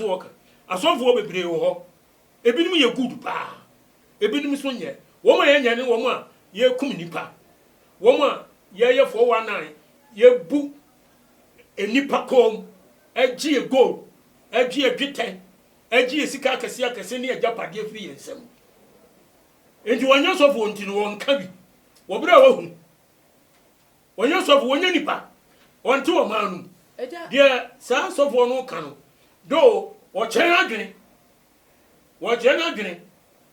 so work asofo bebre wo ho ebinim ye good pa ebinim so nye wo ma ye nya ne wo ma ye kum nipa wo ma ye 419 ye bu enipa kom eji e gold eji e dweten eji e sika akese ne agapade afiri yensem enti wonye sofo ntino won ka bi wo bra wo hu wonye sofo wonye nipa wonte wo manu dia sa sofo no ka no do wo chen adwene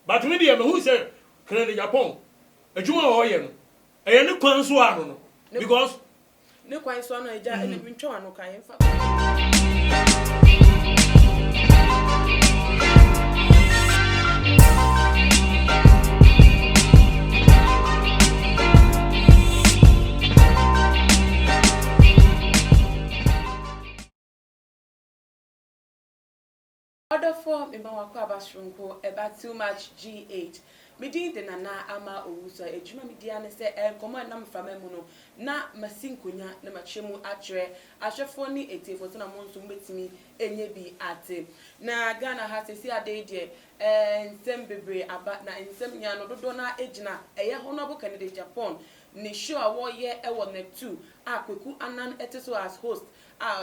but me dia me hu say Canada Japan adwuma wo ye no eye ne kwan so ano no because ne kwan so ano eja ene ntwa ano kan yemfa Order form in Mawakwa Bashunko about too much G8. Medin de Nana Ama Owusa, a Juma Mediana said, and command number from Emuno, na Masinkunya, na Machemu Atre, Ashafoni, a tea for some months with me, and ye be at it. Na Ghana has a sea day, and Sembebre about na in Semiano, Dona Ejna, a honorable candidate Japan. Ni sure war year I want two. Kweku Anan Etiso as host.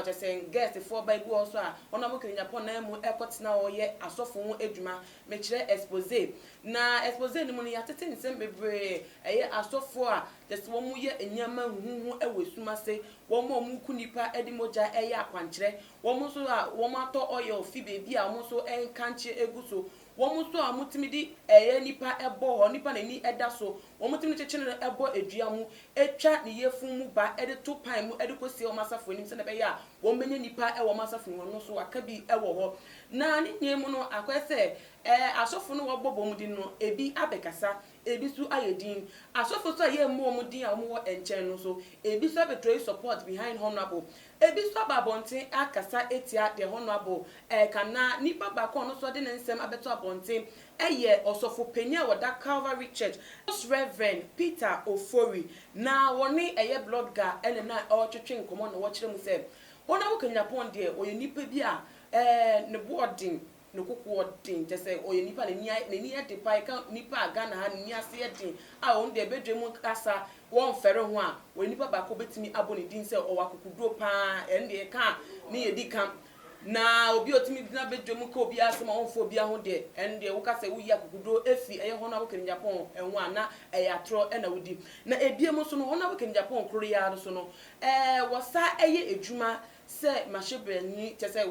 Just saying guest the 4 Bible also. Honorable in Japan name airport now or yet a soft phone eduma. Make sure expose. Na expose the money at the same bebre. A year a soft for just 1 year in Yama who always say 1 more mukunipa edimoja aya quantre. 1 more so 1 matter oil fibe be almost so and can't eguso. Womuso amutimidi nipa ebo ho nipa na ni eda so womutimi chechene ebo edua mu etwa ne yefun mu ba ede to pan mu ede kosi o masafo nim se na be ya wo menye nipa e wo masafo no so aka bi e wo ho na ni nyemu no akwese asofo no wo bobo mu din no ebi abekasa ebi su ayedin asofo so ye mu mu din a mu wo enchen no so ebi so betray support behind honorable ebi so babonten akasa etia the honorable kana nipa ba ko no so de nsem abeto abonten eye osofo penya woda Calvary Church Reverend Peter Ofori na woni eye blood ga ene na o twetwe nkomo na wo kire mu se wona wo kanya pon de oye nipa bi a ne boarding no kokodin te say oye nipa ne ni e de pai ka nipa Ghana ha ni ase e din a on de bedwemu kasa won fere ho a oye nipa ba ko betimi aboni din say o wakokudo pa ende ka ni edi kam na obi otimi dina bedwemu ka obi asema onfo obi aho de ende wo kasa wo yi akokudo efi eye ho na wo ken Japan enwa na atro na wodi na ebiem so no ho na wo ken Japan kro ya so no wosa eye ejuma se mashebeni te say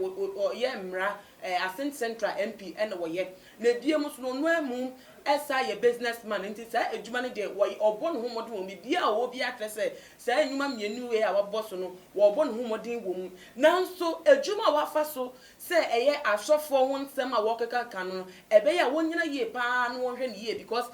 ye mra Ascent Central MP and woye na ebiem so no no emu esa ye businessman nti sa ejuma ne de wo obon ho modin wo bia wo bia trese sa enuma mienu we a wo boss no wo obon ho modin wo mu nanso ejuma wa fa so se eye asofo ho nsem a wo keka kan no ebe ya wonyina ye pa no wo hwe ne ye because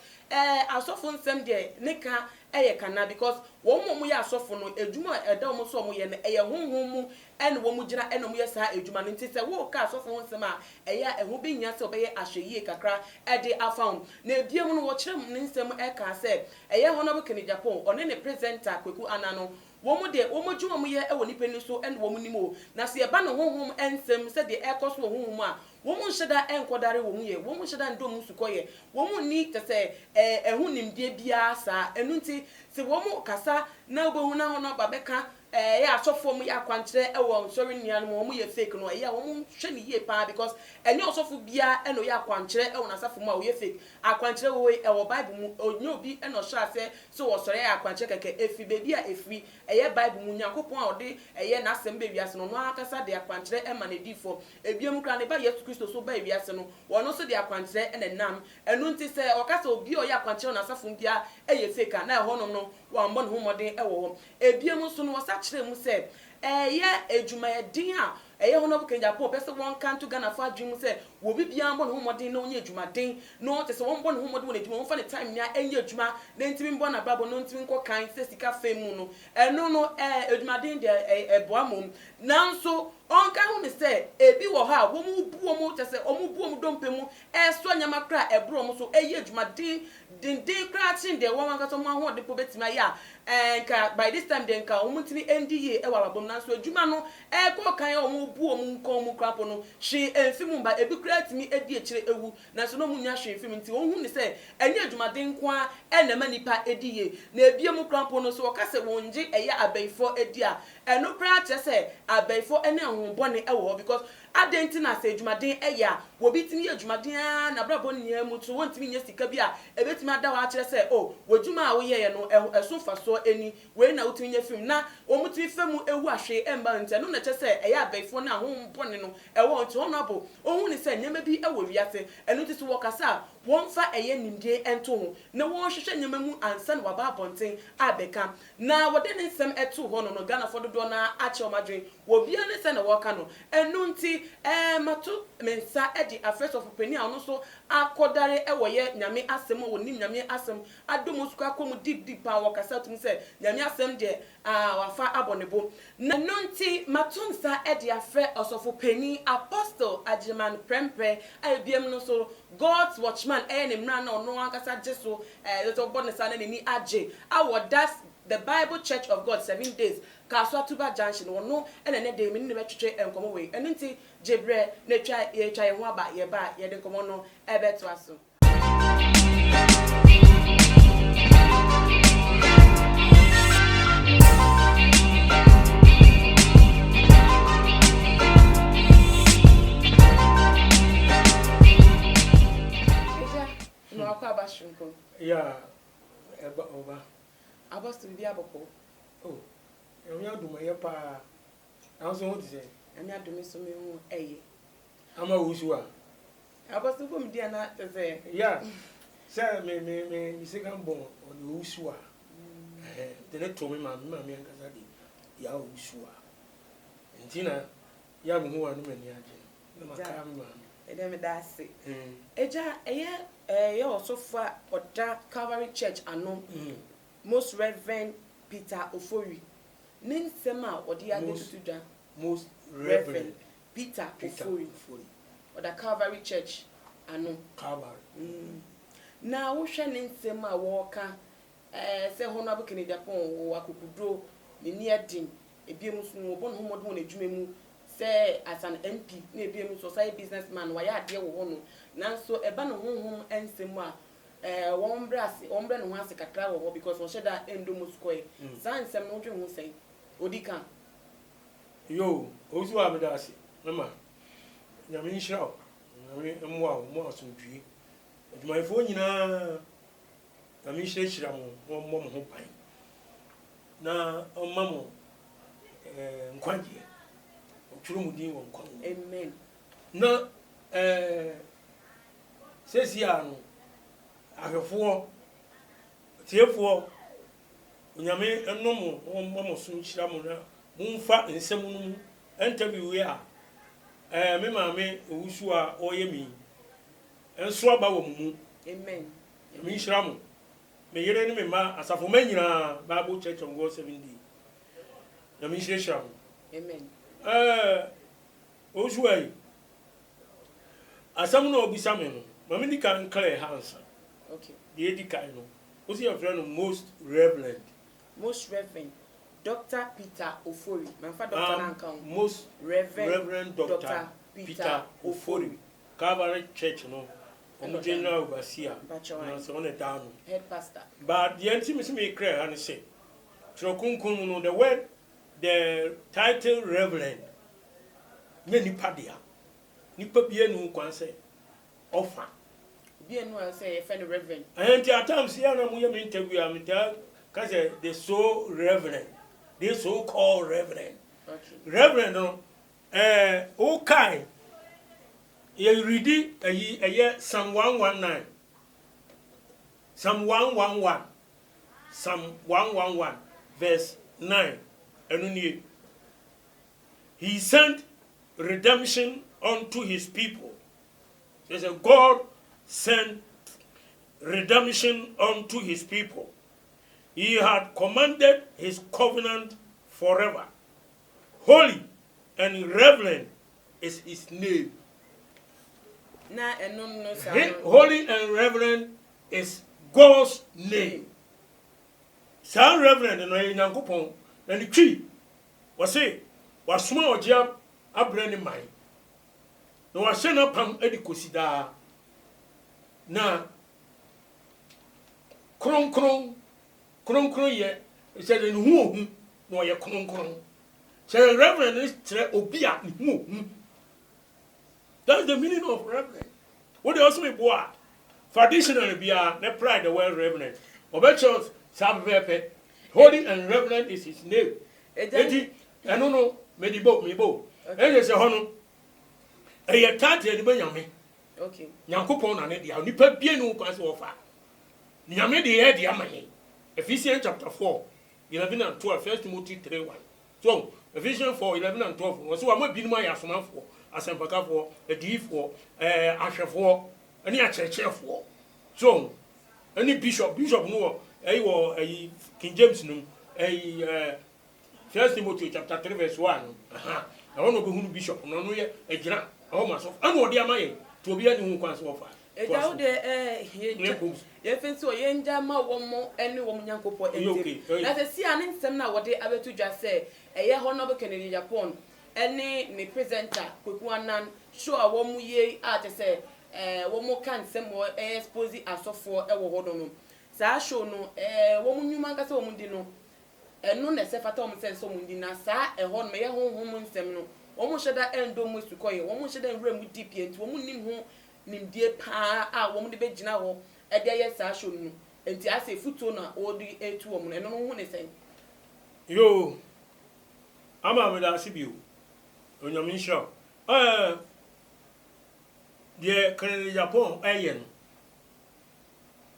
asofo nsem de ne ka eye kana because wo mu ya asofo no ejuma eda wo so mo ye ne eye honhom mu ene wo mu gina ene mo ye sa ejuma no nti se wo ka asofo ho nsem a eye eho be nya se obeye ahweye kakra ede afound na ebiem no wo kire mu nsem ka se eye honorable Kenny Japan one ne presenter Kweku Anano womu de womu dwuma mu ye e woni pani so ene womu nimo na se e ba no honhom ensem se de e koso honhom a womu nheda enkodare womu ye womu nheda ndom sukoye womu ni te se ehu nimdie bia sa enu nti se womu kasa na obohu na hono babeka ya asofo mu ya kwankyere e wo sorry nian mu ye fake no ya womu hwe ni ye pa because enye osofo bia eno ya kwankyere e wo na asafo mu a wo ye fake akwankyere wo e wo bible mu onye obi eno hwe ase so wo sore ya kwankyere keke efi bebi a efi eye bible mu nyankopon a ode eye na asem be wiase no no akasa de akwankyere e ma na difo ebiem kra ne ba Yesu Kristo so ba wiase no wono so de akwankyere ene nam enu nti se okasa obi o ya akwankyere na asafo bia eye fake na e hono no wa mbon ho modin e wo ebiem so no wasa kire mu se eye ejuma edin a eye honorable Kenny Japan pese won kan to Ghana fa dwum se wo bibia mbon ho modin na onye ejuma den no te se won mbon ho modin won ejuma won fa ne time nya enye ejuma na ntimi mbon na babo no ntimi nko kan se sika femu no eno no ejuma den de eboa mom nanso onka hu ne se ebi wo ha wo mu buo mu te se omu buo mu dompemu so nyama kra ebro mu so eye ejuma den kra tin de won wanka so mo ho de po betima ya nka by this time den ka omutimi NDA e wa babom na so adwuma no ko kan omu bu omu nko mu krapo no hwe emfim ba ebi kura timi edi ekire ewu na so no munya hwe emfim nti ohun ni se enye adwuma den ko a na ma nipa ediye na ebie mu krapo no so okase wonje eye abaifo edi a eno kra che se abaifo ene ahonbone e wo because adenti na se adwumaden eya wo bitimi adwumaden na brabo nia mu to wontimi nya sika bi a ebetimi ada wa akire se o wodwuma a wo ye no eso fa so eni we na wotimi nya film na omutimi femu ewu ahwe emba nti no na che se eya abaifo na ahonbone no ewo nti ono abo ohun ni se nyama bi ewo wiase eno ti so wokasa won fa eye nimdie ento ho na won hwehwe nyama mu ansa na waba abonten abeka na wode ne nsem eto ho no Ghana fododo na ache omadwen wo bia ne se na woka no enu nti mato mensa edi affairs of opinion ono so akodare ewoye nyame asem wo nim nyame asem adomo suka akomu deep pa wokasa tum se nyame asem de wafa abonebo na enu nti mato nsa edi affair of opinion apostle Ajiman Prempeh abiem no so God's watchman ene mra na ono ankasa jeso the bonus na ni age awo that's the Bible Church of God 7 days Kaswa Tuba Junction wono ene ne de mini ne betwetwe enkomo we eno nti jebre na twa ye twa ye ho aba ye ba ye de enkomo no ebeto aso no akwa abashunko ya oba abastu bi aboko oh enya duma ye pa anso ho tise anya dumi so me hu eye ama wusu a abastu ko mdia na tese ya se me second born on wusu a de ne to me ma nkasa de ya wusu a ntina ya mu hu anu mani age na maka me ma edem da se eja eye osofa oda Calvary Church ano Most Reverend Peter Ofori ninsema odi ade tutuda Most Reverend Peter Ofori oda Calvary Church ano Calvary na wo hwe ninsema wo ka se hono abukene Japan wo akukudro ni niadin ebiem so wo bon homodo na adwuma mu se as an MP na ebiem so say businessman wa ya ade wo hono nanso eba no honhom ensem a won bre no hase kakra wo because won sheda endomo square sansem no dwe ho sei odika yo ozu abedase mama nyame nhyira nyame mwa mo asomdwie adwumayefo nyina nyame nhyira mo mo ho pan na omamo nkwagye otwuro mudin won kwan amen na sesi anu ahwefo tiefo nyame enom mo so nhyira mo na mumfa nsem no interview ya me maame owusu a oyemi enso aba wo mu amen me nhyira mo me yere ni me ma asafo manyina Bible Church of God 7 day na me nhyira mo amen owusu ai asam no obisa me no mama ni kan clear hands okay the edikai no what's your friend Most Reverend Dr. Peter Ofori manfa Dr. Nankan Most Reverend Dr. Peter Ofori Calvary Church no general overseer na so on down head pastor but the intimacy me clear and say trokunkun no the title Reverend many padia nipa bia nu kwan say offer be no say friend Reverend and at times here na mo yam interview am tell cause they so reverend they so called reverend okay reverend no okay you read Psalm 119 Psalm 111 verse 9 and he sent redemption unto his people. There's a God sent redemption unto his people. He had commanded his covenant forever. Holy and reverend is his name. Na Holy and reverend is God's name. Sa reverend no ye Nyankopon na ni twi wo se wasoma ogya abrɛ ne man na wahye na pam adi kosida na kronkron ye se de hu ohu na ye kronkron se reverend is tre obi a hu ohu. That's the meaning of reverend. What they also be boy traditionally be a ne pride the word reverend obechos sabepe holy and reverend is his name eti eno no medibo ene se hono eye tate de nyame okay Nyankopon na ne dia nipa bie no kwan se wofa nyame de ye de amahe Ephesians chapter 4 11 and 12 1 Timothy 3:1 so Ephesians 4 11 and 12 wo so wa ma binuma ya somafo asempakafo edifo ahwefo ani akyerɛkyerɛfoɔ so ani bishop no wo King James no 1 Timothy chapter 3 verse 1 aha na wono be hunu bishop no no ye agyina o ma so ana odi amaye to obi ani hu kwan so ofa eja wo de ye fensi o ye nja ma wo mo ene wo Nyankopɔ ente na se si ane nsem na wo de abetu dwa se eye ho no be Kennedy Japan ene ne presenter Kweku Anan show a wo mu ye a te se wo mo kan sem wo expose asofo e wo hodo no sa show no wo mu nyuma nka se wo mu di no eno na se fata wo mu se so mu di na sa ho no me ye honhom nsem no wo mu hyeda endo mu sukoye wo mu hyeda nwura mu deep enti wo mu nim ho nimdie pa a wo mu de begina ho e de ye sa show no enti ase futo na o di etu wo mu no eno no hu ne sen yo ama me da sibio onyame show de Kennedy Japan ayen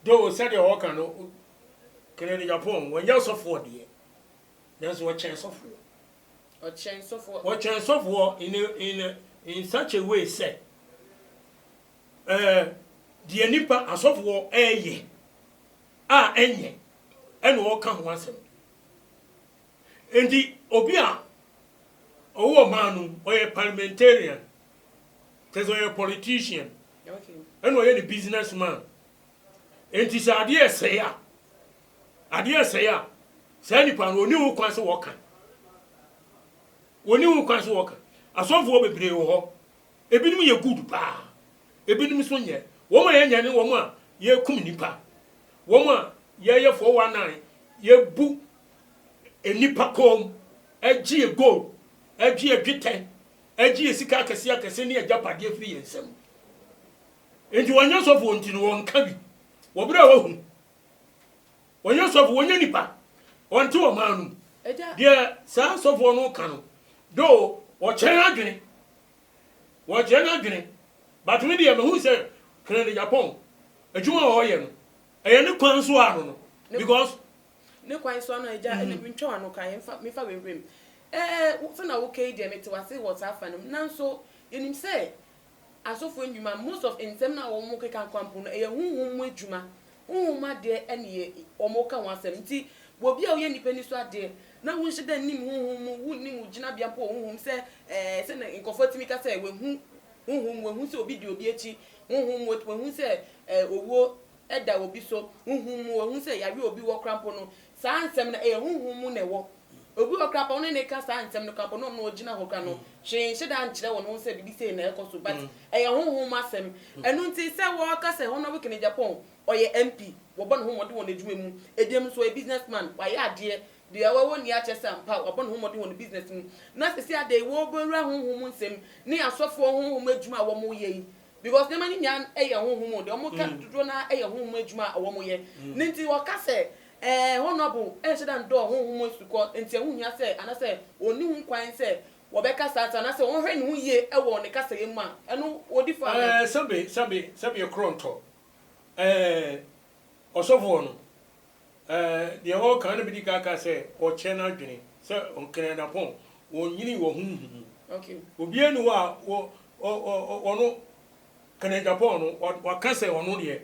do said the worker no Kennedy Japan when you suffer de there's what chance of war in such a way say the nipa asof war enye and wo kan ho asem endi obi a owo manu oye parliamentarian there's a politician okay and we are the businessman and this idea say say nipa no oni wo kwan se wo kan asofo bebre wo ho ebinim ye good pa ebinim so nye wo ma ye nyane wo ma ye kum nipa wo ma ye 419 ye bu enipa kom egie gold egie dweten egie sika akese ne agapade afiri yensem enti wanya sofo ntino won ka bi wo bra wo hu wanya sofo wonya nipa wonte wo manu de sa sofo no ka no do wo chen adwene but me de me hu se Kennedy Japan adwuma wo ye no eye ne kwan so ano no because ne kwan so ano eja ene ntwa ano kan me fa wemrem so na wo kai de me te wase what happen nanso yenim se asofo ndwuma most of intem na wo mo keka kwampo no eye hunhum adwuma hunhum ade ene ye wo mo ka wasem nti wo bia wo ye nipa ni so ade na wo nhye da nim hunhum nim gina bia po hunhum se se na nkofo timi ka se we hunhum se obi di obi echi hunhum we hu se owo eda obi so hunhum we hu se yawe obi wo krampo no sa nsem na eye hunhum na wo obi wo krampo no ne ka sa nsem no krampo no no gina ho ka no hye da nkyere wo no se bibi se na ekoso but eye hunhum asem enu nti se wo ka se ho no we Kennedy Japan oye MP wo bon ho mode won adwuma mu edem so a businessman wa ya ade de awo ni a chesa mpa wo bon ho mode won business mu na se ade wo bonra hunhum nsem ne asofo hunhum adwuma wo mo ye because ne mani nyan eye hunhum de o mo ka dodo na eye hunhum adwuma wo mo ye nti wo ka se honorable hye ndo hunhum suko nti hunya se anase oni hu kwan se wo be ka sa na se won hwe ne hu ye e wo ne ka se yema eno odi fa sabe kronto osofo no de ho kan bi ka se o chena adwene se on Kennedy Japan wo nyini wo hunhum okay obi enu wa wo no Kennedy Japan no wa ka se ono de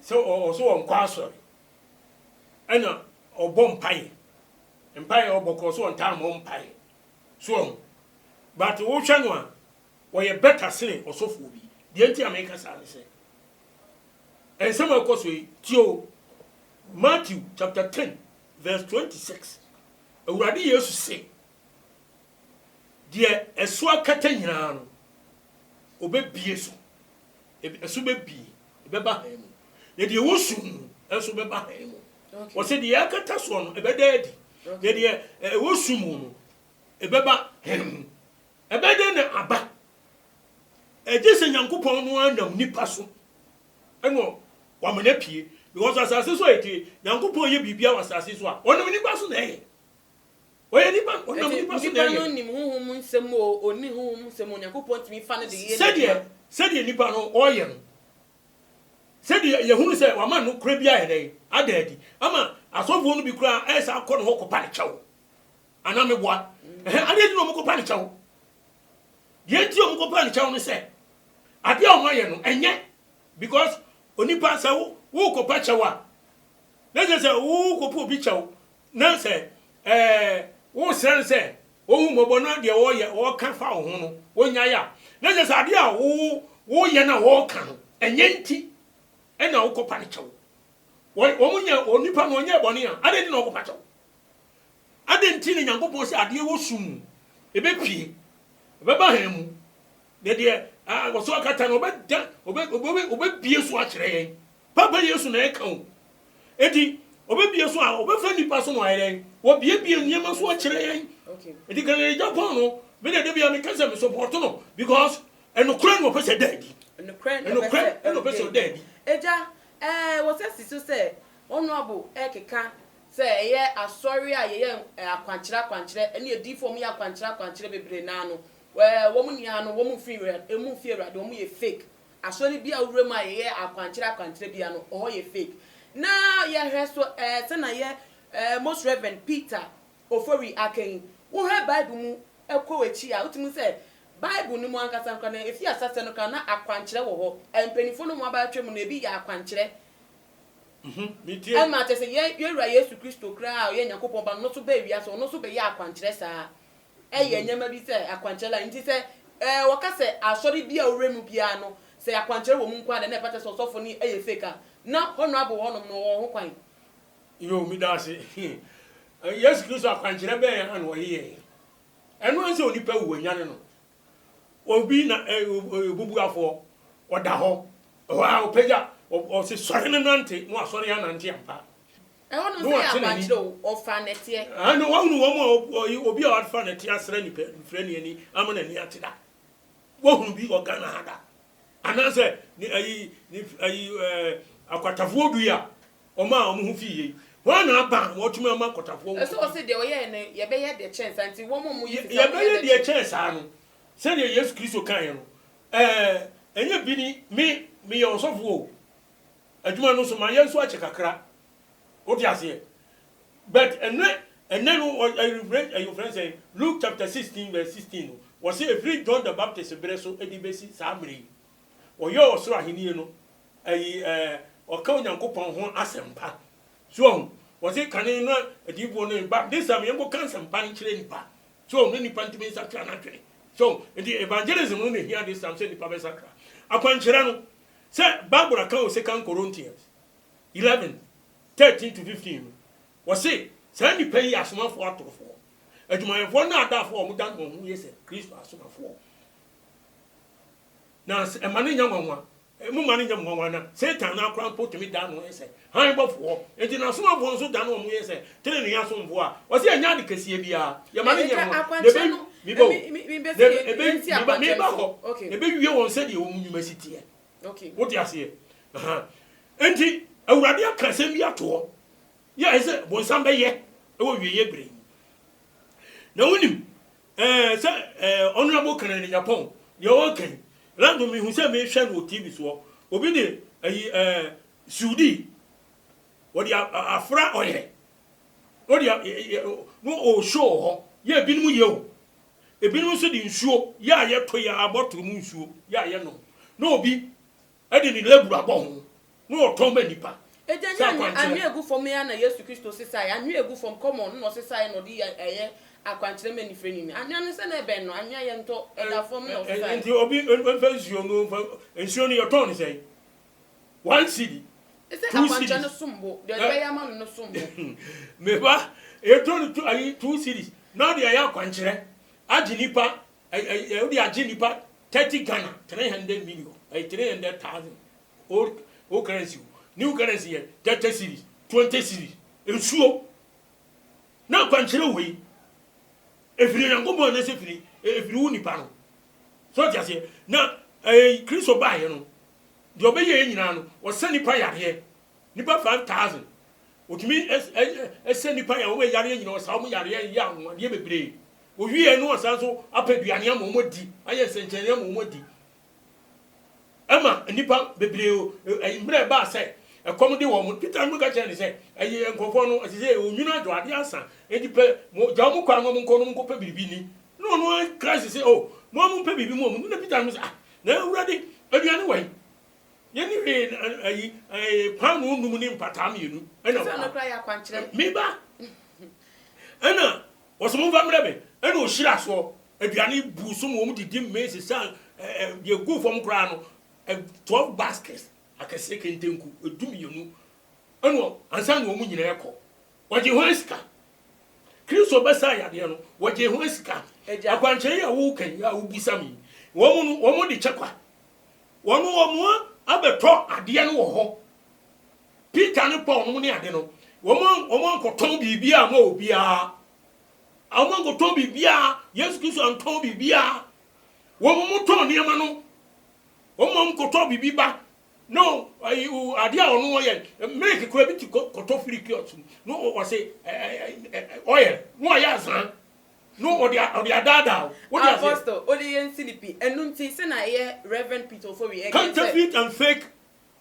so on kwaso ena obom pai oboko so on time on pai so but wo hwa no a wo ye better sin osofo bi de enti America sa ne se ensema koso tio Matthew chapter 10 verse 26. Awurade Yesu say, "Deɛ ɛso akata nyinaa no, obɛbie so. Ɛso bɛbie, ɛbɛba han mu. Na deɛ wɔsum ɛso bɛba han mu." Wɔsɛ deɛ akata so no ɛbɛda adi. Na deɛ wɔsum no ɛbɛba han mu. Ɛbɛda na aba. Ɛgye sɛ Nyankopɔn no anam nipa so. Ɛno wamana pie. Because asase so eti Nyankopɔn yɛ bibia wɔ asase so a ɔnam nipa so na ɛyɛ. Ɔyɛ nipa ɔnam nipa so na ɛyɛ. Nipa no nim honhom nsɛm o, oni honhom nsɛm o, Nyankopɔn tumi fa no de yɛ. Sɛdeɛ nipa no ɔyɛ no. Sɛdeɛ yɛhunu sɛ wama no kura bia yɛ dɛ adaadi. Ama asɔfoɔ no bi kura ɛsɛ akɔ no hɔ kɔpa ne kyɛw. Ana meboa. Ade no mo kɔpa ne kyɛw. Yɛnti ɔmo kɔpa ne kyɛw no sɛ ade a ɔmo ayɛ no ɛnyɛ because onipa sɛ wo kɔpa kyɛw a na sɛ wo kɔpa obi kyɛw na sɛ wo srɛ no sɛ wohu mmɔbɔ no deɛ wɔka fa wo ho no wonyae a na sɛ ade a woyɛ no a wɔka no ɛnyɛ nti ɛna wo kɔpa ne kyɛw wɔn nya onipa no ɔnyɛ bɔne a ade ndi na ɔkɔpa kyɛw ade nti ne Nyankopɔn sɛ adeɛ wɔ sum ɛbɛpie ɛbɛba han mu na deɛ wɔso akata no ɔbɛbie so akyerɛ yɛn papa Yesu na ɛka wo eti ɔbɛbie so a ɔbɛfa nipa so na ɔyɛ yɛn wɔbiebie nneɛma so akyerɛ yɛn eti kan yɛ Japan no me na de bia me kasa me support no because ɛnokora no ɔpɛ sɛ daadi ɛnokora no ɔpɛ sɛ daadi eja wɔsɛ siso sɛ honorable ɛkeka sɛ ɛyɛ asɔre a yɛyɛ akwankyerɛ ɛne edifo mu yɛ akwankyerɛ bebree na no wɔn nia no wɔn fi awurade wɔn yɛ fake asɔre bi a wura mu a yɛyɛ akwankyerɛ bi ano ɔhɔ yɛ fake na yɛhwɛ so sɛ na yɛ most reverend Peter Ofori Aken wohɛ Bible mu ɛkɔ w'akyi a wotumi sɛ Bible no mu ankasa nkwa na efi asase no kan na akwankyerɛ wɔ hɔ mpanimfo no mu abatwa mu na ebi yɛ akwankyerɛ ɛma te sɛ yɛwura Yesu Kristo kra a ɔyɛ Nyankopɔn ba no so bɛ ewia so no so bɛ yɛ akwankyerɛ saa ɛyɛ nyɛma bi sɛ akwankyerɛ la nti sɛ wɔka sɛ asɔre bi a ɔwura mu bia no sɛ akwankyerɛ wɔ mu nkwa de na ɛpata sɛ ɔsɔfo ni ɛyɛ fake a na honorable hɔnom no wɔn ho kwan yo mi da se Yesu Kristo akwankyerɛ bɛn ya na ɔyɛ ɛno nse onipa wu anyane no obi na bubuafo ɔda hɔ ɔha ɔpagya ɔse sɔre ne nante no asɔre ya nante ampa ɛhɔ no sɛ akwankyerɛ ɔfa nɛteɛ ano wɔn obi a ɔfa nɛteɛ asrɛ nipa mfrɛ ne ani ama na ni ateda wɔhunu bi ɔgana hada anase ni ayi akwatafoɔ bi a ɔma ɔmo ho fie wɔn na aba wɔtumi ama akwatafoɔ ɛsɛ ɔse deɛ ɔyɛ ne yɛbɛyɛ deɛ kyɛn santi wɔn mo yi yɛbɛyɛ deɛ kyɛn saa no sɛdeɛ Yesu Kristo kan yɛ no ɛnyɛ bi ni me yɛ ɔsɔfo o adwuma no so ma yɛn nso akyɛ kakra what you say but and no your friend say Luke chapter 16 verse 16 was say every John the Baptist breso edibesi samri or your so ahini no or ka Onyankopon ho asempa so was it kan no edibo no but this time yego kan sempa ni kire nipa so no nipa ntimi sakra na twene so the evangelism no here this time say nipa be sakra akwankyere no say Bible account 2 Corinthians 11:13 to 15 was say say nipa yi asomafo atorofo adwumayefo na adafo o mudan ho yese Kristo asomafo na emane nyanwanwa mu mane nyanwanwa na Satan na akran potumi dan no yese han bofo enti na asomafo nso dan no mu yese tene ne asomfo a was say anya de kase bia ye mane nyanwanwa de be be wie won se de o munwuma sitie okay what you say enti awurade aka asem bi ato ya ese bonsam be ye ewo wieye bre na wonim se honorable kan ni Japan ye o kan rando mi hu se me hwe no TV so obi de ayi Sudi wodi afra oye wodi no o show ho ye binum ye o ebinum so di nsuo ya ye to ya abotoro mu nsuo ya ye no na obi edi ni leburu abon no otomba nipa ejanya anwi egu fom ya na Yesu Kristo sisai anwi egu fom common no sisai no di eye akwankyere mani freni mi anwa no se na ebe no anwa ye nto eda fom no sisai enti obi enfa nsuo no ensuo no yoton sei 1 cedi Is it a quanchano sumbo? The Yaman no sumbo. Meba, you told to a 2 cities. Now they are quanchere. Ajinipa, the Ajinipa, 30 Ghana, 300 million, 300,000. Old currency, new currency, 30 cities, 20 cities. It's slow. Now quanchere way. If you don't go more necessarily, if you won't panel. So just here. Now, a Christo buy, you know. The obey was sending pie here. Nipa 5,000. Which means as sending pie away, you know, some young one, you may be. We know also up at the animal modi. I sent a young modi. Emma, Nipa, Biblio, a brave say, a comedy woman, Peter Mugajan say, a year and conform as they will not do the answer. And you pay more Jamuka, Monco, Pebini. No, crisis say, oh, Mamma Pebby, woman, Peter was now ready, anyway. Yenny a pound woman in Patami, and a cry a quanchre. Meba Anna was moved on Rebbe, and no shirasso, a Gianni Busum woman did Jim Macy's son, your good from Grano, 12 baskets, I can say, can think, do me, you know. And some woman in echo. What you whisker? Christo Bassaya, you know, what you whisker? A quanchre, a woken, ya will be some woman, the chakwa. One more. Abeto ade no wo ho Peter ne Paul no ne ade no woman ko ton bibia ma obia woman ko ton bibia Yesu Kristo an ton bibia woman ton ne ma no woman ko ton bibiba no ayu ade a ono ye make ko bi ti ko to free kiosk no o say oil no ya san no or the dada what you say apostle only yen silipi enunti se na ye Reverend Peter for we counterfeit and fake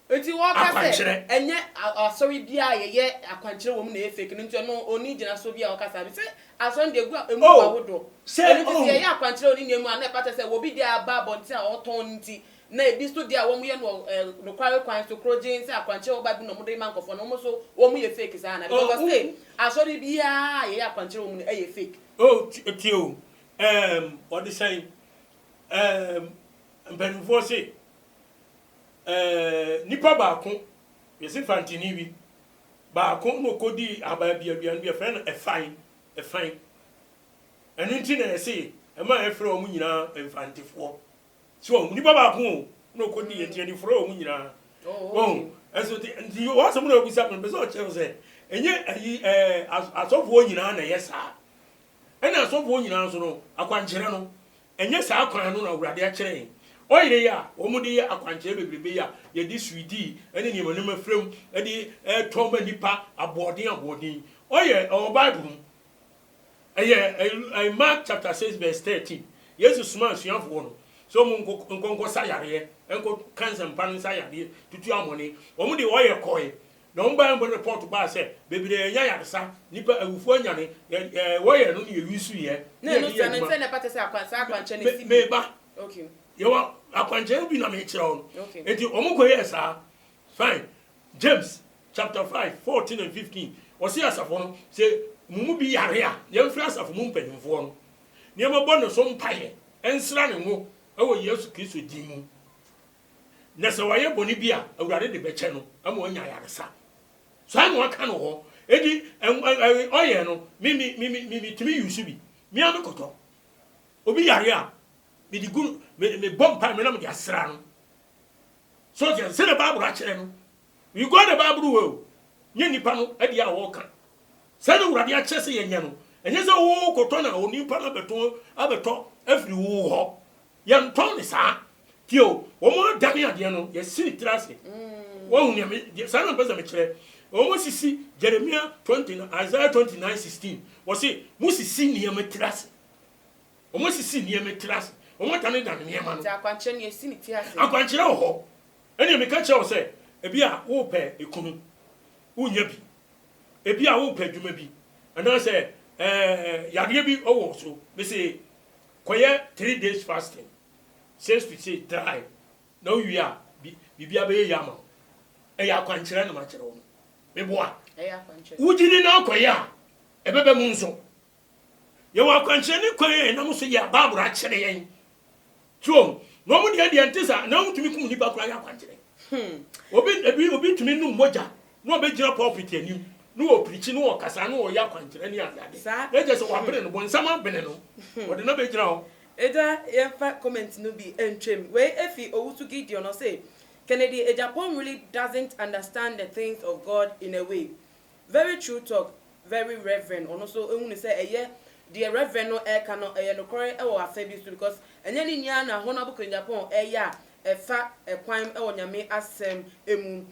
enti wo ka say enye asori bia ye akwankyere wo mu na fake nti no oni gina so bia wo ka say say ason de gu emu awodo say enti ye akwankyere oni nemu ana pata say wo bi dia ba bonti a oton nti na ebi so dia wo mu ye no kware kwan so krojin say akwankyere wo ba bi no mo de mankofo no mo so wo mu ye fake say na because say asori bia ye akwankyere wo mu na ye fake. Oh, Tio, what they say, Ben Vossy, Nipa Bacon, yes, Infantini, Bacon, no Cody, Ababia, and be a friend, a fine. And indeed, I say, a man from Munina, Infanti 4. So, Nipa Bacon, no Cody, and Jenny Fro Munina. Oh, as you want some of the something, but Chelsea, and yet, as of one, yes, sir. And as of one answer, a quancherano, and yes, I can't know Radia Chain. Oh, yeah, Omodia, a quancherry, ye this sweetie, and any number film, and the Tom and Nipa, a boarding. Oh, yeah, our Bible. A Mark chapter 6, verse 13. Yes, you smash young one. So, Mungo Sayare, and go cancer and pan Sayare to your money, only the oil coin. No man will report to Bass, baby, the Yayasa, Nipper, and Fuanyani, why I don't use you here. No, send a patter sack, okay. You are a quancher be nominated on. Okay. And you almost yes, sir. Fine. James chapter 5, 14 and 15. Or see us upon say, Mumubi Yaria, young flash of Mumpen in form. Near my bonnet some pie, and slamming more. Oh, yes, kiss with Dimu. Nasawaya Bonibia, a rather the channel, I'm one Yayasa. So I'm one kind of Eddie and Oyano, Mimi, to me, you should be. Me, I'm a coto. Obi Yaria, me the good, me bomb pie, me not get sran. So just send a Bible at them. You got a Bible, Yenny Pano, Eddie Walker. Send a Radia Chessy and Yano, and yes, a war cotona or new Panabeton, Abaton, every war. Young Tony, sir. Tio, one more damn Yano, yes, silly trasty. One near me, son of Besame. Almost see Jeremiah 20, Isaiah 29:16. Was it Musi see near me trust? Almost see near me trust. Or what than near man? I can't change your city. I can't tell. And you may catch us say, a beer will pay a common. Who yabi? A beer will pay you maybe. And I say, Yabi also. They say, quiet 3 days fasting. Says to say, dry. No, you are. Be a bay yama. A yaquancher and much own. Bois. Would you know Koya? A baby moonso. You are concerning Koya and almost ya Barbara Cherry. True, no one had the antissa, no to me, Nipa Koya country. Obi tumi num moja. No obegyina pulpit anim. No preach no kasa no ya kwankyere ne azade. Na je se wa bere no bonsama bene no. Ode na begyina ho. Eda yemfa comment no bi entwem. We efi Owusu Gideon no say Kennedy Japan really doesn't understand the things of God in a way. Very true talk, very reverend. And also ehunu say the reverend no e kan no no kore e wo afa bi so because enye ni nya na honorable King Japan ya efa ekwan e wo nyame asem emu.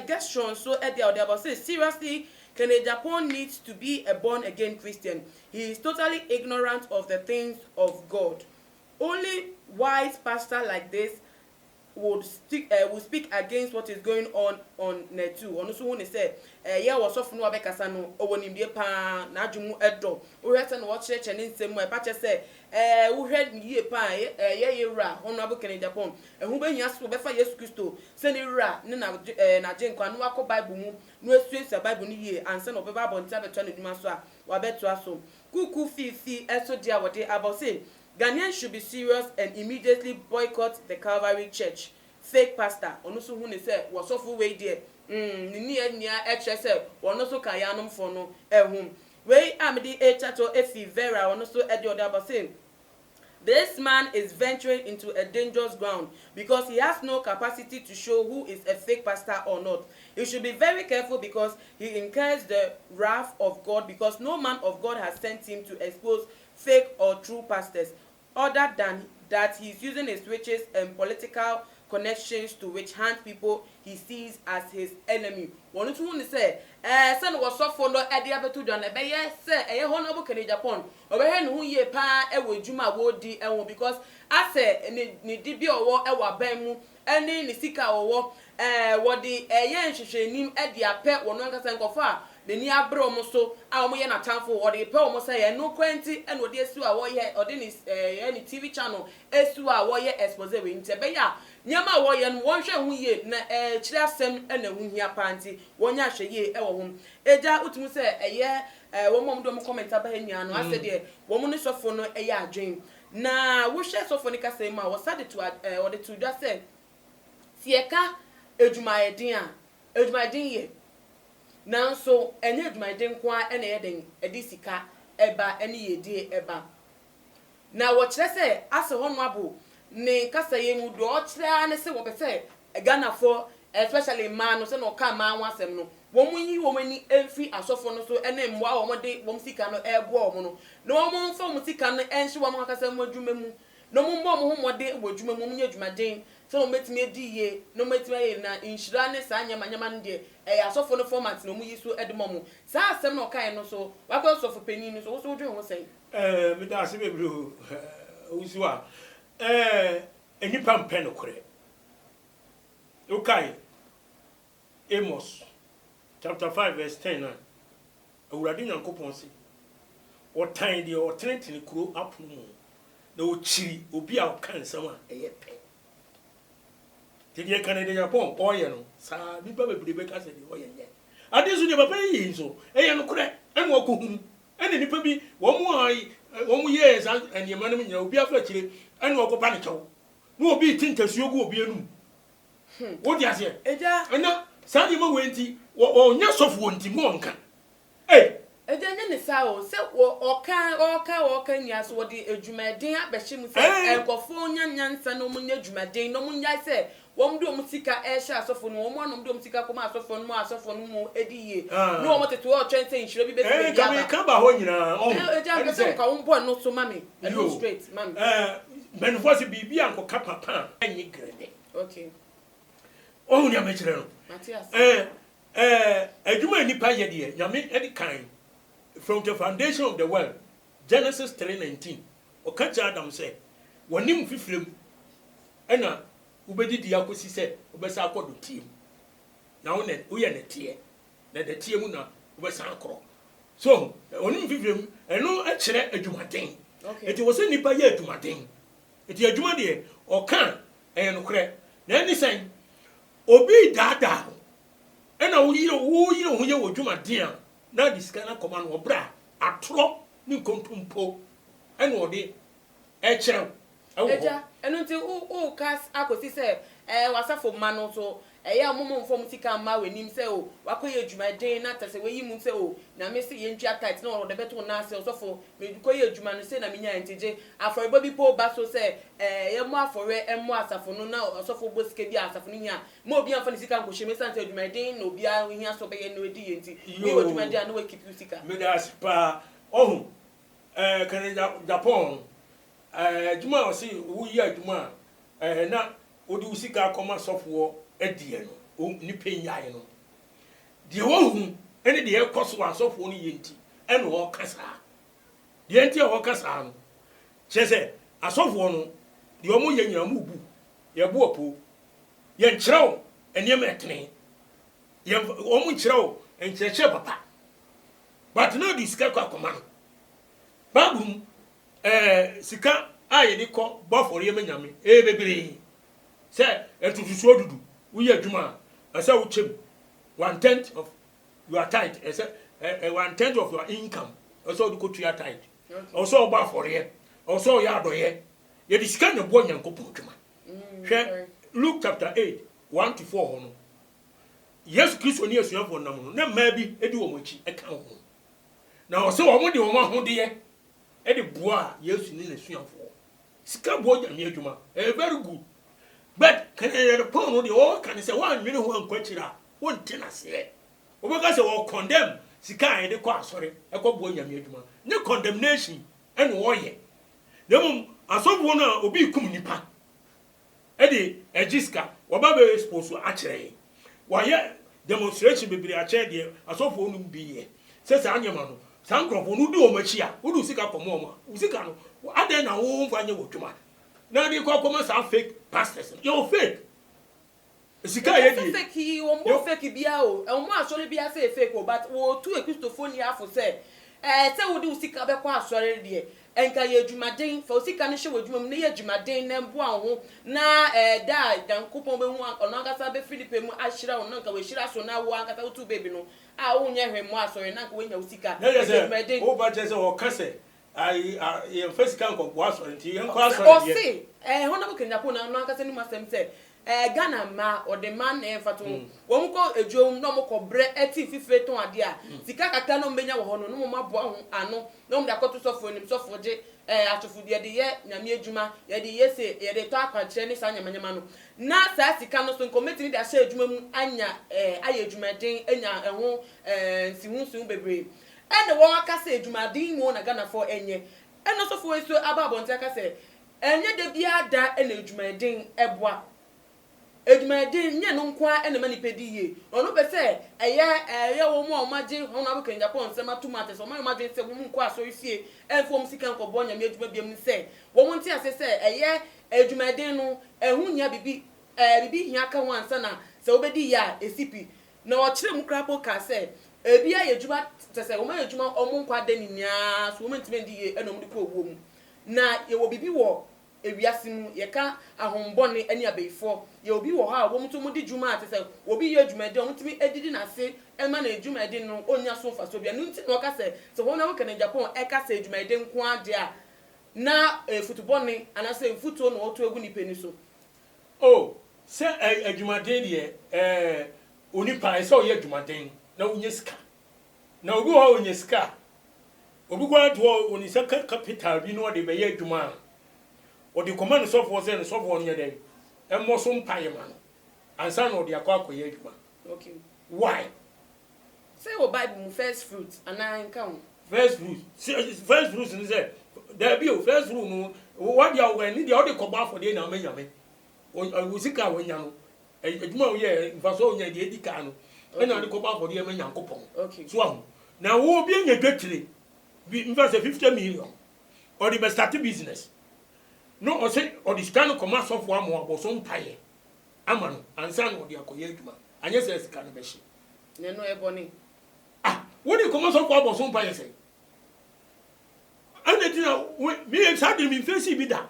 Gestion so e dey about say seriously Kennedy Japan needs to be a born again Christian. He is totally ignorant of the things of God. Only wise pastor like this would speak against what is going on Netu. Ono so won say ye wo so funu abekasa no owonimdie pa na adwumu edo. Wo hwese no wo church ne nsem e pa che say wo hwed yie pa ye wura honorable Kennedy Japan. Ehu behia so be fa Yesu Kristo se ne wura ne na jenkwa no akọ Bible mu no esuesa Bible ni yie anse no be Bible ntia beto na dwuma so a wa beto aso. Kuku fifi eso dia wode about say Ghanaians should be serious and immediately boycott the Calvary Church. Fake pastor. Onusu hu ne say wosofu we there. Ni ania eche say wonoso kayanom for no ehum. We amedi echato efi vera onusu edi odaba say this man is venturing into a dangerous ground because he has no capacity to show who is a fake pastor or not. He should be very careful because he incurs the wrath of God because no man of God has sent him to expose fake or true pastors, other than that he's using his riches and political connections to witch hunt people he sees as his enemy. One to one say, son was so fond of Eddie Abetu John, a yes, sir, a honorable Kennedy Japan, over here who ye pa e wo juma wo di and because I say ni dibi or e wa bemu, and ni sika or what the yen she nim Eddie a pet one kasa nkofa. The near bromo so I'm na time for what they pay almost say no 20 and what they su a warrior or then is any TV channel esu a warrior expose we ntebe ya nyama warrior no won hwe hu ye na kire asem na hu hia panti wonya hwe ye e wo hom eja utumu se eye wo mom do mo comment aba hania no ase de wo mo ne sofo no eye adwen na wo hwe sofo ne kasa ma wo sade to or the to just say sieka edwumaeden a edwumaeden ye now so enye adwumaden kwa ene yeden edisika eba ene yedie eba na wo kire se ase ho no abo ne kasa ye mu do o kire ane se wo be se Ghana for especially man no se no ka man wasem no wo munyi wo mani emfi asofo no so ene mwa wo de wo sika no ebo wo no na wo mfa wo sika no enhye wo mo kasa mo adwuma mu no mo mbo mo ho mode wo adwuma mu munye adwumaden so metimi ediye no metimi ye na inshira ne sa nyama nde asofo no format no mu yiso edemo sa asem no kan no so wakọ asofo penin no so wo so dwe ho sei me da se bebru usu a enipa mpe no kore okay Amos chapter 5 verse 10 awurade nyankopon se otan de otenetene kuro apono na ochiri obi a kan sama eyepe Tiye Kennedy Japan oye no sa bipa bebrebe ka se de oye nye ade so de papa yi so eye no kure en wo ko hu en nipa bi wo mu ye san enema no nya obi afa kire en wo ko pa ne chew no obi tintasuo gu obi anum wo di ase eja na sa de ma wenti wo nya sofo wonti mo nka eja nya ne sa o se wo oka nya so wo de adwumaden abehye mu se enkofo nya nsa no mu nya adwumaden no mu nya se wom do musika ehye asofo no wom anom do musika koma asofo no mu ediye no wom tete wo twente inhire bi besi ja ka ba ho nyina eja ka se ka wom bo no so mami no straight mami ben voice bibi anko ka papa anyi grede okay oh nya me kire no Matthias adwuma nipa ye de nyame edi kan from the foundation of the world Genesis 3:19 o ka cha Adam say wonim fifrem ena ubedidi akosi se obesa akodo team na wo ne uye ne tie na de tie mu na obesa akoro so onim fifrem eno a kire adwumaden eti wo se nipa ye adwumaden eti adwuma de o kan no kre na ni sen obi dada ena wo yire ho ye adwumaden a na disika na koma no obra atro ni kontumpo ena ode e kire eja enu nti o kas akosi se wasafo ma no so eya momo mfom sika ma wenim se o wakoye adwuma den na tase we yim se o na me se ye ntwa tight na o de beto na se osofo me koye adwuma no se na menya ntije afore bi po ba so se ye mo afore emo asafo no na osofo bo sika bi asafo no nya mo obi amfa ni sika nko hye me san se adwuma den na obi a hia so be ye no edi ye nti me adwuma den na we keep you sika me da spa ohun kan Japan adwuma o se wo yi adwuma na odi usika akoma sofo edie no ni penyae no de wo hu ene de ekoso asofo no yenti ene wo kasa de yenti wo kasa no chese asofo no de omo yenya mu bu ye bu opo ye nkyerɛw eniem etene ye omo nkyerɛw enkyerɛkyerɛ papa but no di sika kwa koma no babum sika aye de kɔ bɔfɔre ye menyame bebere se entutusu odudu we adwuma asa wo chem 1/10 of your tithe asa 1/10 of your income also do kotu your tithe also oba afore also ya adoye ye disika na bo nyankopon adwuma hwe Luke chapter 8 1 to 4 hono Yesu Kristo ni asuafo nam no na ma bi edi wo machi eka ho na o se wo mo de wo mahode de boa Yesu ni asuafo sika bo nyame adwuma very good. But can you pon the all can say 1 minute one kwachira won tenase obeka say wo condemn sika de kwa asore ekobo nyame adwuma ne condemnation ene wo ye dem asobo na obi kum nipa e de ejiska wo ba be expose a kire wo ye demonstration bebiri a kire de asofo no bi ye se se anyema no sankrofo no di o machi a wo du sika komo ma usika no aden na wo mfa nye wo dwuma na di kwa koma sa fake pastors you fake sika ye di fake o mo fake bia o mo asore bia say fake o but wo tu ekristofoni afo say say wo di sika be kwa asore de enka ye adwumaden fa sika ne hye wo adwuma ne ye adwumaden na mbo anho na da dankopon be hu ono akasa be Philippe mu ahyira wo nka we hyira so na wo akasa wo tu baby no a wo nya hwe mo asore na nka we nya wo sika adwumaden o ba jese o kase I first can go was or see honorable Kenyapo na no akase ni masem say Ghana ma or the man fato wo mko edwom no mko bre eti fife ton ade a sika kaka no mbenya wo hono no mo maboa ho ano no mda koto sofo nim sofo je atofu de ye nyame adwuma ye de yese ye de to akwankyere ni sa nyamanyama no na sa sika no so committee ni de ahye adwuma mu anya aye adwuma den anya eho sihu bebre ene wo akase adwumadin mu na Ghana for enye eno sofo eso ababonti akase enye de bia da ene adwumadin eboa adwumadin nye no nkwa ene manipedi ye ono be se eye wo mu omaje hono abuka Japan nsema tomatoes o ma maje se wo mu nkwa so ifie enfom sika nkobo nya me adwuma biam se wo mu nti ase se eye adwumadin no ehunya bibi bibi hia ka wansa na se obedi ya esipi na o kire mu krapo ka se ebi aye adwuma tese wo ma adwuma omu nkwa de ninia so wo ntime ndi ye enom de ko owo mu na ye wo bibi wo ewiase mu ye ka ahombone ani abeifo ye obi wo ha wo mto mu di dwuma tese obi ye adwuma de o ntime edidi na se ema na adwuma de no onya so fa so bia no nti no ka se wo na wo ka na Japan e ka se adwuma de nko ade a na football ni ana se futo no oto egu ni peni so oh se adwuma de de oni pa e se o ye adwuma de na unye sika na obi ho unye sika obi gwa to oni se capital bi no de be ye adwuma o de command software say no software nya dem emmo so mpaye ma no ansa na o de akwa ye adwuma okay why say o Bible mu first fruit ana nka ho first fruit ni say there be o first fruit no what dia we ni dia o de koba for de na menyame o sika wo nya no adwuma wo ye mfaso o nya de edika no ena de koba for de menyankopon okay so ahu na wo bi nya dwetire bi mfa say 50 million or the start business no o say o the scan commerce of one more boso mpaye amano ansa no de akoye adwuma anya say sika no be hye ne no e boni what the commerce of one boso mpaye say and tina me excited me face bi da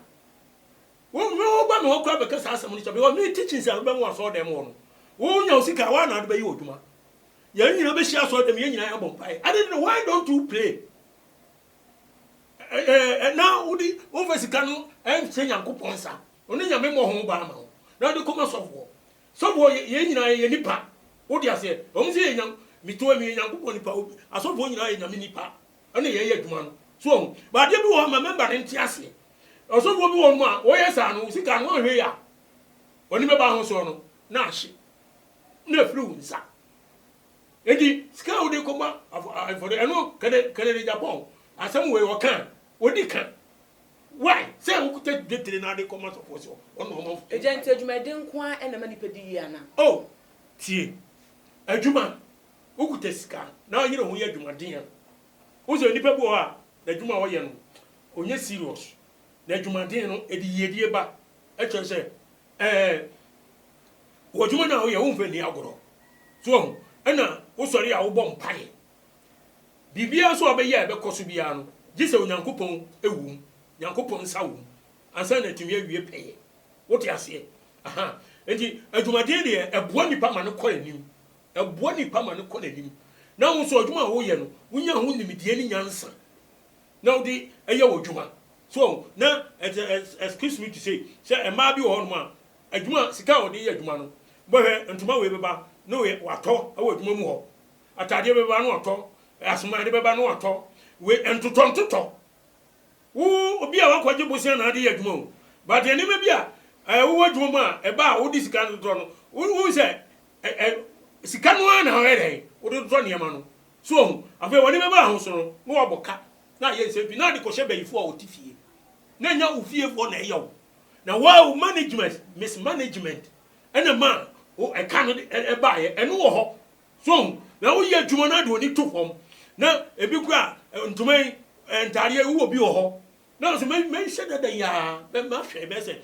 wo me ba me okwa be kasa asam ni because me teaching say be mo so dem wo wo nya sika wa na be yi odwuma ya nyina be hia so dem ya nyina ya bompaye I don't know why don't you play now udi over sika no em se Nyankopon sa oni nyame mo ho ba ma ho na de koma sofo ye nyina ye nipa wo di ase o mse ye nyam mito mi Nyankopon nipa asofo nyina ye nyame nipa ana ye adwuma no so ba de bi wo ma member ne nti ase asofo bi wo no a wo ye sa no sika no hwe ya oni me ba ho so no na ahye na firi unsa edi sika wo de koma for the eno kele Japan asem we wo kan odi kan why say wo kuta de na de koma so for so ono mo agent adwumaden ko a na mani pedi ana oh tie adwuma wo kuta sika na yire ho ye adwumaden a wo so nipa bo a na adwuma wo ye no onye serious na adwumaden no edi yedie ba e twa se wo adwuma na wo ye wo mfa ni agoro so ena wo sori a wo bom pae bibia so obeye be koso bia no gise Onyankopon ewu Nyankopon sawu ansa na tumi awie peye wote ase aha enti adwumaden de eboa nipa ma ne kɔ anim eboa nipa ma ne kɔ anim na wo so adwuma wo ye no wonya ho nimidie ni nyansa na wo di eye wo adwuma so na excuse me to say ma bi wo no ma adwuma sika wo de ye adwuma no bohwe ntuma we beba no we wato awo adwuma mu ho atade beba no wato asoma de beba no wato we entotontoto wo obi a wakwaje bosia na ade adwuma o but eni me bia wo adwuma mu a eba wo di sika no no wo se sika no na ho ere wo do to ne ma no so afa woni beba ho so no wo oboka na ye se bi na de ko hye bayifo a otifie na nya ufiefo na eyo na wow mismanagement ena ma o e kan e ba ye eno wo ho so na wo ye adwuma na de oni to fom na ebi kura ntumai entare wo bi wo ho na so me hye dada ya be ma hwe be se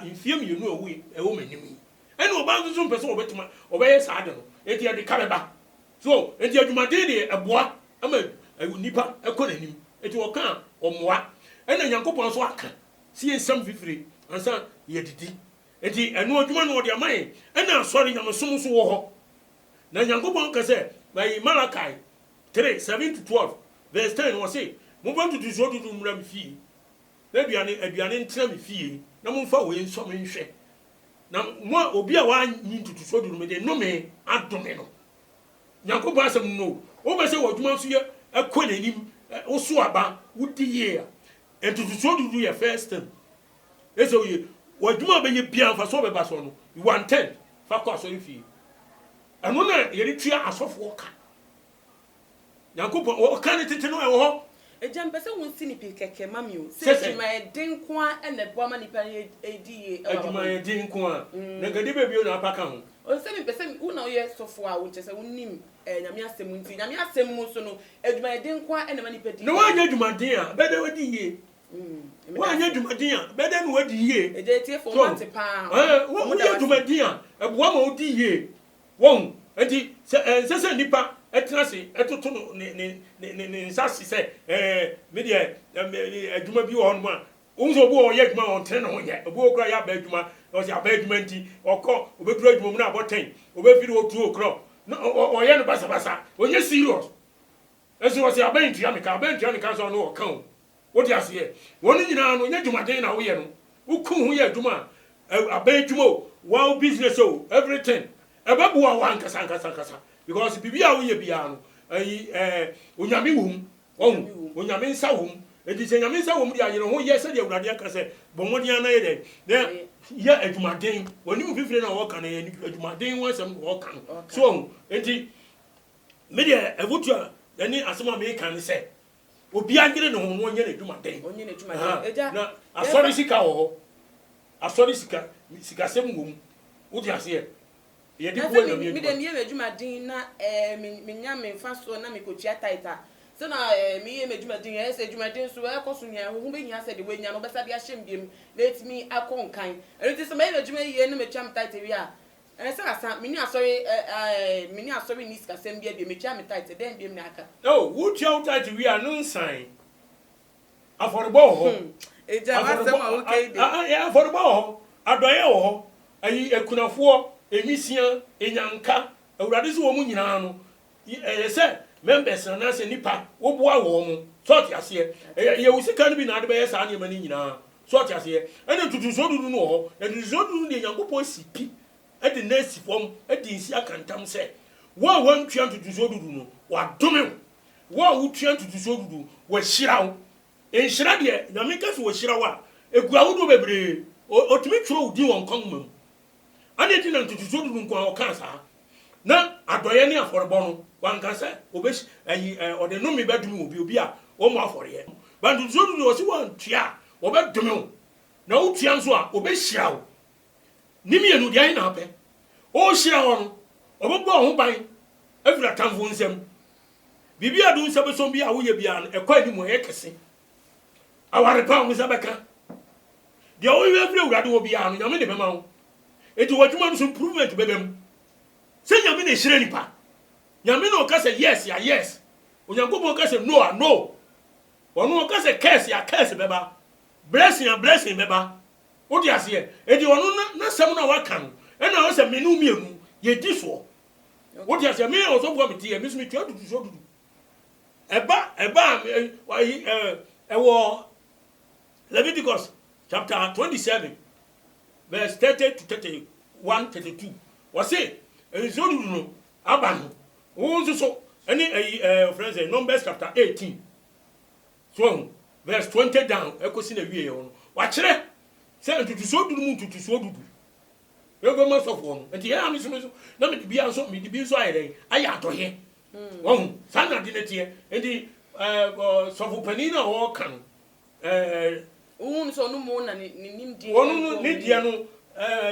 infiem you know we e wo manim ena oba nso mpese obetuma obeye sa ade no enti e de kareba so enti adwuma de eboa ama nipa ekonanim enti wo kan omoa ena Nyankopon so aka si ensam fifiri ansa ye didi enti eno adwuma no de amai ena asori nyamesom so wo ho na Nyankopon ka se by Malachi 3:7-12 verse 10 was say mo bantu du so du mura mi fie na aduane ntra mi fie na mo mfa we nso me nhwe na mo obi a wa nyi tutu so du me de no me adome no Nyankopon asem no o be se wo adwuma so ye ekonanim wo so aba wudi ye entutu so du ye first time eso ye wo adwuma be ye bia mfa so be ba so no 110 fa kwa so fie anu na ye ritua asofo ka Nyankopon o kan tete no e wo ejam pese won sini pe keke mami o se ma den ko a na bo ma nipa edi adwuma ye din ko a na gade be bio na apaka ho o se mi pese wo na o ye sofo a wo chese wonim nyame asem nti nyame asem mu so no adwuma ye den ko a na ma nipa di no wa nya adwuma din a be de wadi ye wa nya adwuma din a be de no wadi ye eje tie fo mate pa wo nya adwuma din a eboa ma odi ye won enti se nipa etrasi etoto no ne sasi se me de adwuma bi wo no ma unzo bo o ye adwuma on tene no ye obo okra ya ba adwuma o se aba adwuma nti okọ obeduru adwuma mu na aboten obefiri o tu okro o ye no basa onye serious eso o se aba ntia me ka so no o kan wo di ase ye woni nyina no nye adwuma den na wo ye no uku hu ye adwuma aba adwuma wow business o everything eba bo wa nkasa because bibia wo ye bia no onyame wom onyame nsa wom edi se nyame nsa wom dia yere ho ye se de awurade aka se bomodian na ye de na ye adwumaden woni mu fifire na wo kan ye adwumaden wo asem wo kan so enti me de evutu ani asema me kan se obi angere no ho onye na adwumaden eja na asori sika wo asori sika sem wom wo di ase ye di bo nyame mi de mi ye adwumaden na mi nya me fa so na me kotua taita so na mi ye adwumaden e se adwumaden so e koso nya ho be nya se de we nya no be sa bia hyem biem let me akonkan and it is my adwuma ye no me twam taita wi a e se asa mi ni asori ni sika sem bia me twam taita den biem na aka no wo twam taita wi a no nsan aforbo ho eja ba se ma okay de aforbo ho adoye ho ayi ekunafo emisia enyanka awurade so wo mu nyina no se members na se nipa wo boa wo mu so ti ase ye usika no bi na ade be ye sa na mani nyina so ati ase ene tutuso dudu no ho na tutuso dudu de Nyankopɔn sipi e de na sifom e de nsi akantam se wo a wantua tutuso dudu no wa dome wo a wutua tutuso dudu wa hyira wo enhyira de Nyame ka so wa hyira wo a egua wo do bebre otumi tworo udi won konma mu ane ti na tutuso dudu nko a oka sa na adoye ne aforebɔ no wanka se obeshi ayi ode no me badum obi a wo mo afɔre ba tutuso dudu o si wantua obedome wo na wutua nso a obehyira wo nimienu de ayi na apɛ o hyira wo no obegbo ho ban afira tamfo nsam bibi adu nsam so bi a wo ye bia ekwa ni mo ye kese aware pa wo nsabeka de o ye afira urade wo bia no Nyame de bema wo eti wadwuma no so improvement bebem se Nyame na hyira nipa Nyame no ka say yes ya yes Onyankopɔn ka say no a no ono ka say curse ya curse beba blessing ya blessing beba o di ase edi ono na sam na waka no e na o say menu mienu ye di so o di ase me o so bo me tie me so me tua dudu so dudu eba wo Leviticus chapter 27 verse 30 to 31 32 was say so dudu no aba no o so any friends Numbers chapter 18 so verse 20 down ekosi na wie yo no wa kire say tutuso dudu mu tutuso dudu e go ma so fo no enti ya mi so na me bia so me di bi so ayere aya atohe won sana di netie enti so fo pani na wo kan un so no mo na ni nim di wonu ni dia no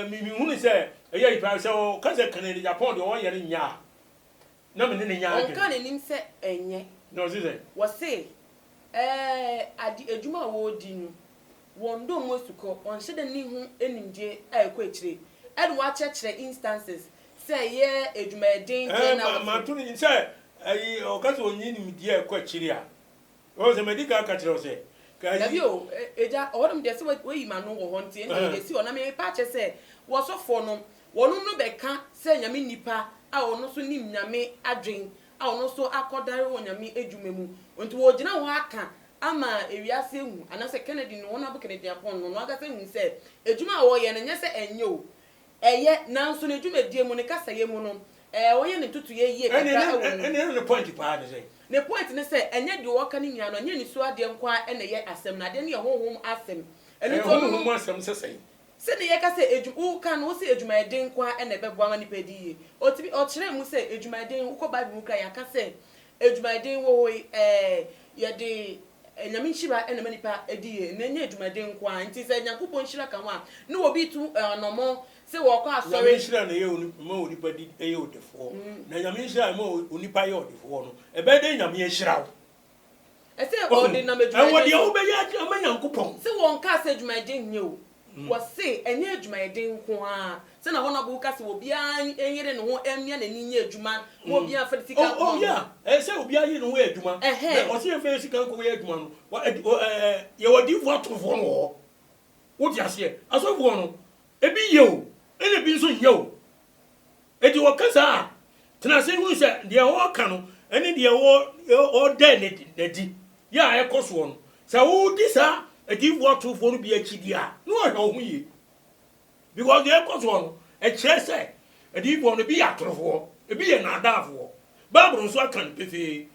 mi hu ni say eya ipa say o ka say kan ni Japan de won yere nya na me ne nya o kan ni nim say enye no say wo say adi ejuma wo di nu wondo mosuko on hye de ni hu enimdie ekọ ekire e do wa chekire instances say ye ejuma den na ma to ni say ayi o ka so onyi nimdie ekọ ekire a o se medical ka kire o say ka na bi o eja odum de se we yima no wo ho ntie na de si ona me pa che say wo so fo no wonu no be ka say Nyame nipa a ono so nim Nyame adwen a ono so akodare wo Nyame ejuma mu nti wo gina ho aka ama ewiase hu anase Kennedy no wona bo Kennedy apon no aga se hu se ejuma wo ye na nya se enye o eye nanso na ejuma die mu ne kasa ye mu no wo ye ne tutu ye yie kakra ene ne point pa de say ne point ne se enye de wo ka ne nua no nye ni so ade nkwa ene ye asem na de ne ye honhom asem ene to no honhom asem se say se ne ye ka se ejuma ka no se ejuma de nkwa ene bebo ama ni pedi ye o kire mu se ejuma de uko Bible mu kra ya ka se ejuma de wo ye de Nyame nshira ene manipa ediye na nya edwumaden kwa nti se Nyankopɔn nshira kan wa na obi tu nomo se wo kwa asori Nyame nshira na ye ma onipa di eye odefo na Nyame nshira ma onipa ye odefo no ebe de Nyame nshira wo ese o de na medwumaden wo de wo be ya ama Nyankopɔn se wo nka se edwumaden nye o wo se enye edwumaden kwa se na hona bu ka se obi an enyere ne ho emia na ni nye edwuma wo obi an fa sika ko oh yeah se obi ayi no we edwuma na o se fe sika ko we edwuma no ye wodi votrofo no wo di ase asofo no ebi ye o ene bi nso ye o edi wo kasa tena se hu se de wo ka no ene de wo de ne di ya e koso no sa wo di sa edi votrofo no bi akidi a no ho hu ye because de koso no e kire se edi vo no bi atrofo ebi ye na adafo Bible nso akan pefe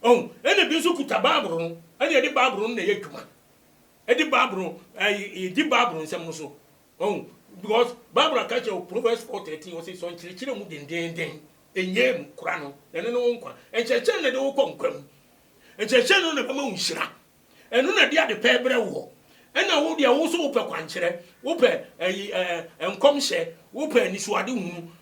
oh ene bi nso kuta Bible no ene de Bible no na ye dwuma edi Bible di Bible nsem so oh because Bible catch Proverbs 4:13 o say so nchire mu den enyem kura no ene no nkwa encheche na de wo konkwam encheche no na bama unhira eno na de ade pebre wo ena wo de wo so wo pe kwankyere wo pe enkomhye wo pe nisuade hu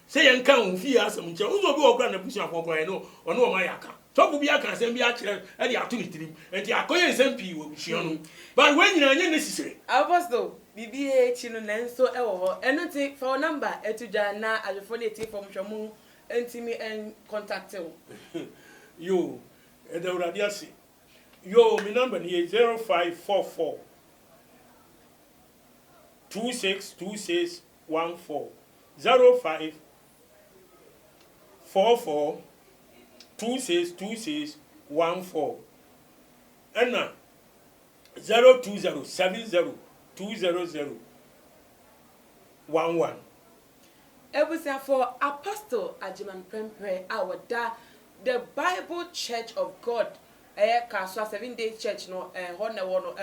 se ye nka hu fi asem nche uzo bi wo kura na busia kokora no ono o ma yaka tofu bi aka asem bi a kire e de ato ni tirim enti akoye nsem pi wo busia no but we nyina anye ne sisire apostle bibi e chi no nenso e wo ho eno ti for number etuja na ajofo le ti from hwamu entimi en contact yo e da uradi ase yo mi number ni 0544 262614 0544 262614 and 02070 20011. Ebusia for Apostle Ajiman Prempre Awada, the Bible Church of God. Kaswa 7-day church no hona wono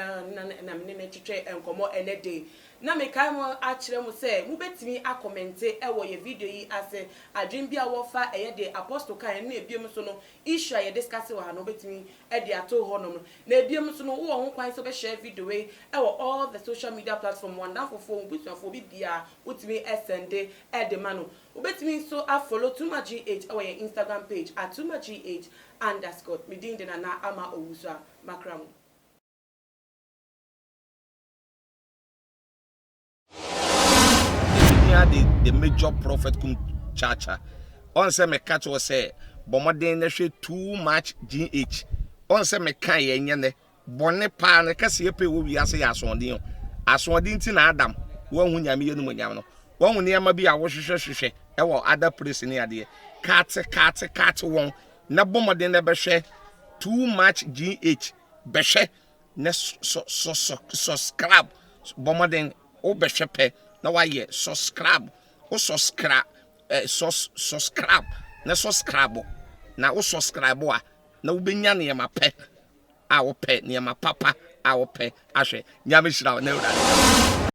na menene twetwe enkomo ene day na me kai mo a kire mo say mo betimi a comment e wo ye video yi ase adwen bia wo fa de apostle kan na ebiem so no issue ye discuss wo ha no betimi e de ato ho no na ebiem so no wo ho kwan so be share video we wo all the social media platform one down for busuafo bibia utimi send e de mano wo betimi so a follow TumaGH wo ye Instagram page at TumaGH _ midin de na ama owusa makramu. The major prophet kum chacha on say me catch was say bomoden na hwe too much GH on say me kan ye nyene bone pa na kase ye pe wo wi ase ya asonde ti na adam wo hu nyame ye no nyam no wo hu ne ma bi a wo hwehwehwehwe e wo other place ne ade kate won na bomoden na be hwe too much GH be hwe na subscribe bomoden o be hwe pe na wa ye subscribe o subscribe na subscribe na o subscribe a na wo benya ne ma pe a wo pe ne ma papa a wo pe ahwe nyame hira na ewura